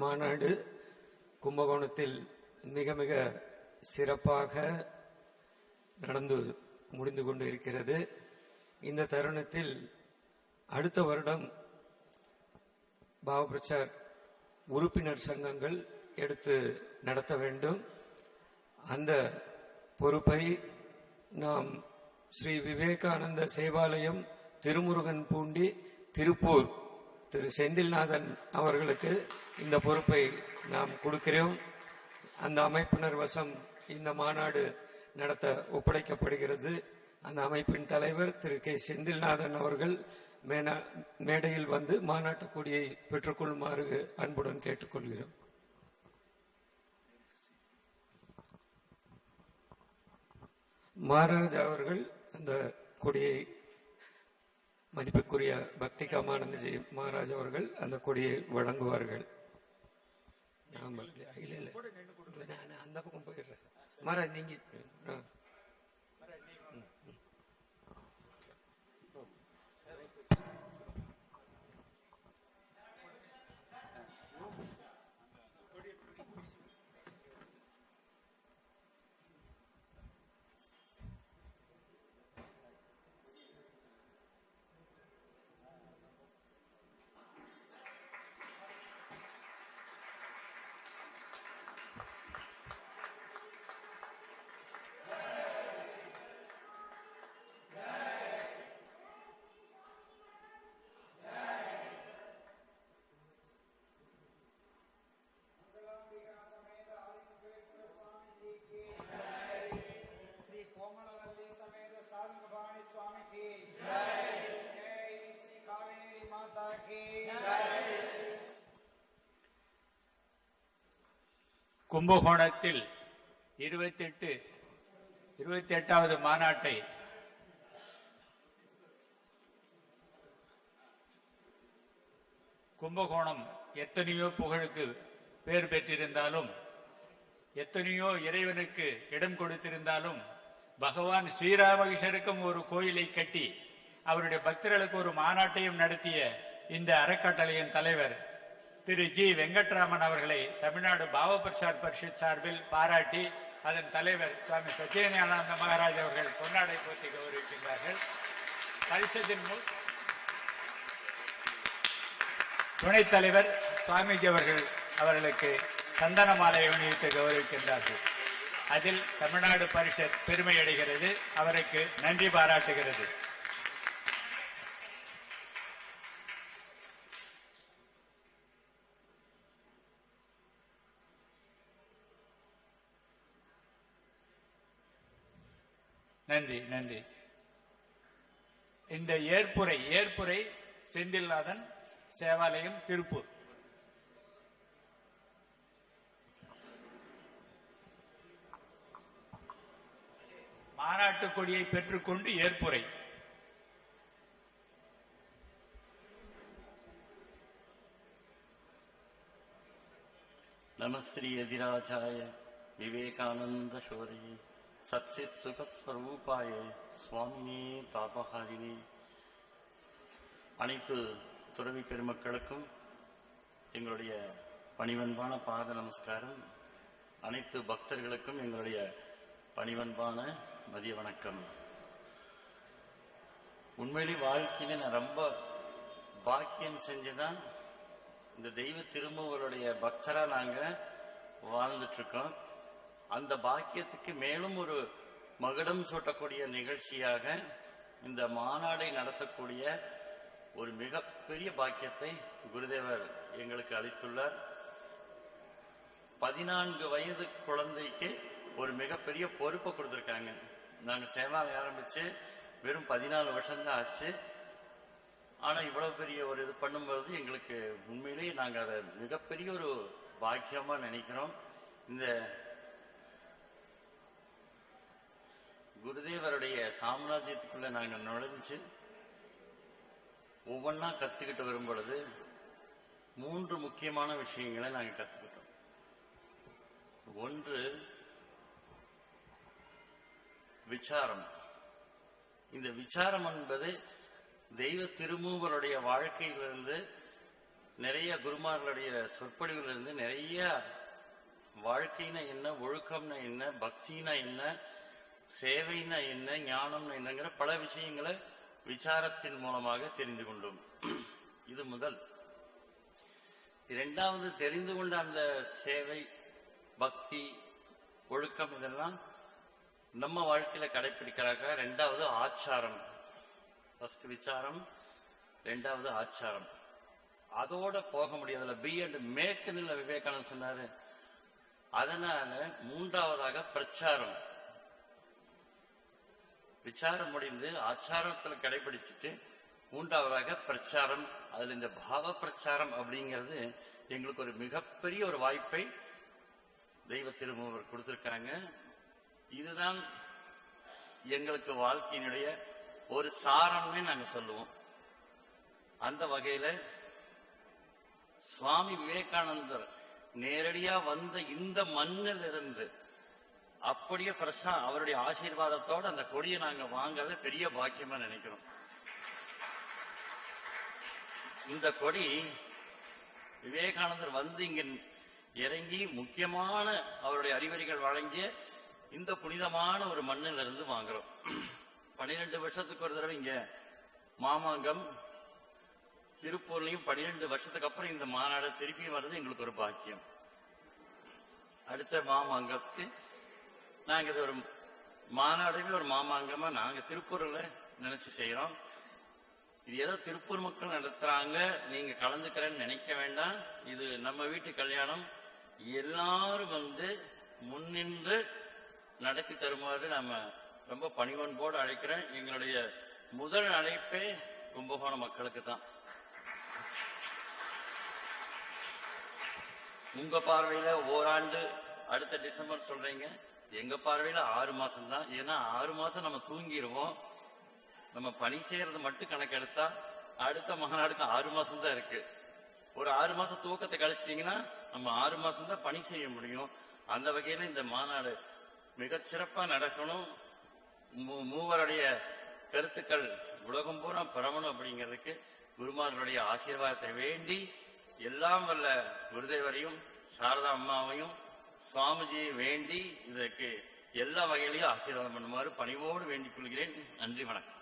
மாநாடு கும்பகோணத்தில் மிக மிக சிறப்பாக நடந்து முடிந்து கொண்டு இருக்கிறது. இந்த தருணத்தில் அடுத்த வருடம் பாவபிரச்சார் உறுப்பினர் சங்கங்கள் எடுத்து நடத்த வேண்டும். அந்த பொறுப்பை நாம் ஸ்ரீ விவேகானந்த சேவாலயம் திருமுருகன் பூண்டி திருப்பூர் திரு செந்தில்நாதன் அவர்களுக்கு இந்த பொறுப்பை நாம் கொடுக்கிறோம். அந்த அமைப்பினர் வசம் இந்த மாநாடு நடத்த ஒப்படைக்கப்படுகிறது. அந்த அமைப்பின் தலைவர் திரு கே செந்தில்நாதன் அவர்கள் மேடையில் வந்து மாநாட்டு கொடியை பெற்றுக்கொள்ளுமாறு அன்புடன் கேட்டுக்கொள்கிறோம். மகாராஜ் அவர்கள் அந்த கொடியை, மதிப்புக்குரிய பக்தி காமானந்தஜி மகாராஜ் அவர்கள் அந்த கொடியை வழங்குவார்கள். அந்த பக்கம் போயிடுறேன். மகாராஜ் நீங்க கும்பகோணத்தில் 28வது மாநாட்டை கும்பகோணம் எத்தனையோ புகழுக்கு பேர் பெற்றிருந்தாலும், எத்தனையோ இறைவனுக்கு இடம் கொடுத்திருந்தாலும், பகவான் ஸ்ரீராமகிருஷ்ணருக்கும் ஒரு கோயிலை கட்டி அவருடைய பக்தர்களுக்கு ஒரு மாநாட்டையும் நடத்திய இந்த அறக்கட்டளையின் தலைவர் திரு ஜி வெங்கட்ராமன் அவர்களை தமிழ்நாடு பாவபிரசார் பரிஷத் சார்பில் பாராட்டி அதன் தலைவர் சுவாமி சத்யஞானந்த மகாராஜ் அவர்கள் பொன்னாடை போட்டி கௌரவிக்கின்றார்கள். பரிஷத்தின் துணைத் தலைவர் சுவாமிஜி அவர்களுக்கு சந்தன மாலை அணிவித்து கௌரவிக்கின்றார்கள். அதில் தமிழ்நாடு பரிஷத் பெருமை அடைகிறது, அவருக்கு நன்றி பாராட்டுகிறது. நன்றி நன்றி. இந்த ஏற்புரை செந்தில்நாதன் சேவாலயம் திருப்பூர். மாநாட்டு கொடியை பெற்றுக்கொண்டு ஏற்புரை. நமஸ்ரீ அதிராஜாய விவேகானந்த சோதரி சத்சித் சுகஸ்வரூபாய சுவாமினே தாபஹாரினே. அனைத்து துறவி பெருமக்களுக்கும் எங்களுடைய பணிவன்பான பாத நமஸ்காரம். அனைத்து பக்தர்களுக்கும் எங்களுடைய பணிவன்பான மதிய வணக்கம். உண்மையிலே வாழ்க்கையில நான் ரொம்ப பாக்கியம் செஞ்சுதான் இந்த தெய்வ திருமூவருடைய பக்தரா நாங்க வாழ்ந்துட்டு இருக்கோம். அந்த பாக்கியத்துக்கு மேலும் ஒரு மகுடம் சூட்டக்கூடிய நிகழ்ச்சியாக இந்த மாநாடை நடத்தக்கூடிய ஒரு மிகப்பெரிய பாக்கியத்தை குருதேவர் எங்களுக்கு அளித்துள்ளார். 14 வயது குழந்தைக்கு ஒரு மிகப்பெரிய பொறுப்பை கொடுத்திருக்காங்க. நாங்க சேவாவை ஆரம்பிச்சு வெறும் 14 வருஷம்தான் ஆச்சு. ஆனா இவ்வளவு பெரிய ஒரு இது பண்ணும்போது எங்களுக்கு உண்மையிலேயே நாங்க அதை மிகப்பெரிய ஒரு பாக்கியமா நினைக்கிறோம். இந்த குருதேவருடைய சாம்ராஜ்யத்துக்குள்ள நாங்கள் நுழைஞ்சு ஒவ்வொன்னா கத்துக்கிட்டு வரும் பொழுது 3 முக்கியமான விஷயங்களை நாங்கள் கத்துக்கிட்டோம். ஒன்று விசாரம். இந்த விசாரம் என்பது தெய்வ திருமூவருடைய வாழ்க்கையிலிருந்து நிறைய குருமார்களுடைய சொற்பொழிவுல இருந்து நிறைய வாழ்க்கைனா என்ன, ஒழுக்கம்னா என்ன, பக்தினா என்ன, சேவைனா என்ன, ஞானம்னா என்னங்கிற பல விஷயங்களை விசாரத்தின் மூலமாக தெரிந்து கொண்டோம். இது முதல். இரண்டாவது, தெரிந்து கொண்ட அந்த சேவை, பக்தி, ஒழுக்கம் இதெல்லாம் நம்ம வாழ்க்கையில கடைபிடிக்கிறாங்க. ரெண்டாவது ஆச்சாரம். ஃபர்ஸ்ட் விசாரம், ரெண்டாவது ஆச்சாரம். அதோட போக முடியாதுல, பி அண்ட் மேக்னு விவேகானந்தர் சொன்னாரு. அதனால மூன்றாவதாக பிரச்சாரம். விசாரம் முடிந்து ஆச்சாரத்தில் கடைபிடிச்சிட்டு மூன்றாவதாக பிரச்சாரம். அதுல இந்த பாவ பிரச்சாரம் அப்படிங்கிறது எங்களுக்கு ஒரு மிகப்பெரிய ஒரு வாய்ப்பை தெய்வ திருமூவர் கொடுத்திருக்காங்க. இதுதான் எங்களுக்கு வாழ்க்கையினுடைய ஒரு சாரம்னு நாங்க சொல்லுவோம். அந்த வகையில சுவாமி விவேகானந்தர் நேரடியா வந்த இந்த மண்ணில் இருந்து அப்படியே பிரசா அவருடைய ஆசீர்வாதத்தோட அந்த கொடியை நாங்க வாங்கல பெரிய பாக்கியமா நினைக்கிறோம். இந்த கொடி விவேகானந்தர் வந்து இங்க இறங்கி முக்கியமான அவருடைய அறிவுரைகள் வழங்கிய இந்த புனிதமான ஒரு மண்ணில் இருந்து வாங்குறோம். 12 வருஷத்துக்கு ஒரு தடவை இங்க மாமாங்கம், திருப்பூர்லயும் 12 வருஷத்துக்கு அப்புறம் இந்த மாநாடு திருப்பி வர்றது எங்களுக்கு ஒரு பாக்கியம். அடுத்த மாமாங்கத்துக்கு நாங்க இது ஒரு மாநாடுமே ஒரு மாமாங்கமா நாங்க திருப்பூர்ல நினைச்சு செய்யறோம். இது ஏதோ திருப்பூர் மக்கள் நடத்துறாங்க, நீங்க கலந்துக்கிறேன்னு நினைக்க வேண்டாம். இது நம்ம வீட்டு கல்யாணம். எல்லாரும் வந்து முன்னின்று நடத்தி தருமாறு நாம ரொம்ப பணிவன்போடு அழைக்கிறேன். எங்களுடைய முதல் அழைப்பே கும்பகோணம் மக்களுக்கு தான். உங்க பார்வையில ஓராண்டு அடுத்த டிசம்பர் சொல்றீங்க, எங்க பார்வையில 6 மாசம் தான். ஏன்னா 6 மாசம் நம்ம தூங்கிடுவோம். நம்ம பணி செய்யறது மட்டும் கணக்கெடுத்தா அடுத்த மாநாடுக்கு 6 மாசம் தான் இருக்கு. ஒரு 6 மாசம் தூக்கத்தை கழிச்சிட்டீங்கன்னா நம்ம 6 மாசம் தான் பணி செய்ய முடியும். அந்த வகையில இந்த மாநாடு மிகச் சிறப்பா நடக்கணும். மூவருடைய கருத்துக்கள் உலகம் பூரா பரவணும் அப்படிங்கிறதுக்கு குருமார்களுடைய ஆசீர்வாதத்தை வேண்டி எல்லாம் வல்ல குருதேவரையும் சாரதா அம்மாவையும் சுவாமிஜியை வேண்டி இதற்கு எல்லா வகையிலையும் ஆசீர்வாதம் பண்ணுமாறு பணிவோடு வேண்டிக் கொள்கிறேன். நன்றி, வணக்கம்.